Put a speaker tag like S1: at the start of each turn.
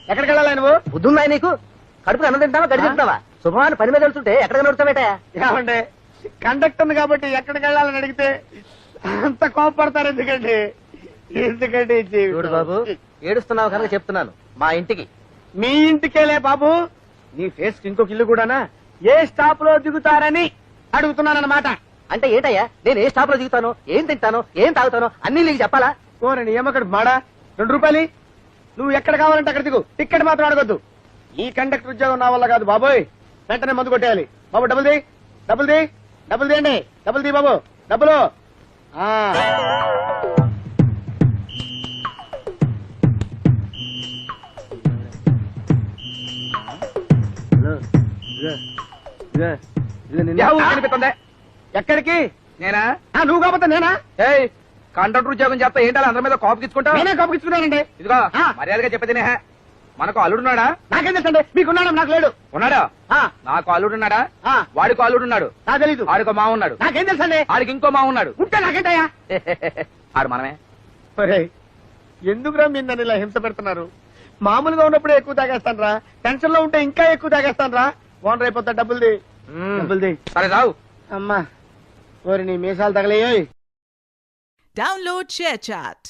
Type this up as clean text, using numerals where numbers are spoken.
S1: ఎక్కడికి వెళ్ళాలి నువ్వు?
S2: బుద్ధుందా నీకు? కడుపుకి అన్నం తింటావా గడి తింటావా? శుభమాన్ని పని మీద వెళ్తుంటే ఎక్కడ నడుస్తావేట?
S1: ఏమండి కండక్టర్ కాబట్టి ఎక్కడికి వెళ్ళాలని అడిగితే అంత కోపడతారు ఎందుకండి? ఎందుకండి ఈ జీవితం?
S2: చూడు బాబు, ఏడుస్తున్నావు కనుక చెప్తున్నాను, మా ఇంటికి.
S1: మీ ఇంటికేలే బాబు, నీ ఫేస్ కి ఇంకొక ఇల్లు కూడానా? ఏ స్టాప్ లో దిగుతారని అడుగుతున్నానన్నమాట.
S2: అంటే ఏంటయ్యా, నేను ఏ స్టాప్ లో దిగుతాను, ఏం తింటాను, ఏం తాగుతాను అన్ని నీకు చెప్పాలా?
S1: ఓరని ఏమక్కడ మాడా 2 రూపాయలు నువ్వు ఎక్కడ కావాలంటే అక్కడ దిగు, టికెట్ మాత్రం అడగొద్దు. ఈ కండక్టర్ ఉద్యోగం నా వల్ల కాదు బాబోయ్, వెంటనే మందు కొట్టేయాలి. బాబు డబ్బులు ది, డబ్బులు ది, డబ్బులు తీయండి, డబ్బులు ది బాబు, డబ్బులు. ఎక్కడికి?
S3: నేనా?
S1: నువ్వు కాకపోతే నేనా?
S3: ఏయ్, కండక్టర్ ఉద్యోగం చేస్తా ఏంటాలి అందరి మీద కోపకిచ్చుకుంటావు?
S1: నేనే కోపకిచ్చుకున్నానండి.
S3: ఇదిగో మర్యాదగా చెప్పేది నేహ. మనకు అల్లుడున్నాడా?
S1: నాకేం తెలుసండి, మీకున్నాడా? నాకు లేడు.
S3: ఉన్నాడా?
S1: ఆ,
S3: నాకు అల్లుడున్నాడా?
S1: ఆ,
S3: వాడికి అల్లుడున్నాడు.
S1: నాకు తెలీదు.
S3: ఆడికో మా ఉన్నాడు.
S1: నాకేం తెలుసండి?
S3: ఆడికి ఇంకో మా ఉన్నాడు.
S1: ఉంటే నాకేంటయ్యా?
S3: ఆడు మనమే.
S1: ఎందుకురా మీరు నన్ను ఇలా హింస పెడుతున్నారు? మామూలుగా ఉన్నప్పుడే ఎక్కువ తాగేస్తాను రా, టెన్షన్ లో ఉంటే ఇంకా ఎక్కువ తాగేస్తాను రా. ఓనర్ అయిపోతా. డబ్బులుది, డబ్బులుది.
S3: సరే రావు.
S1: అమ్మా ఓరి నీ మీసాలు తగలేయోయ్.
S4: Download ShareChat.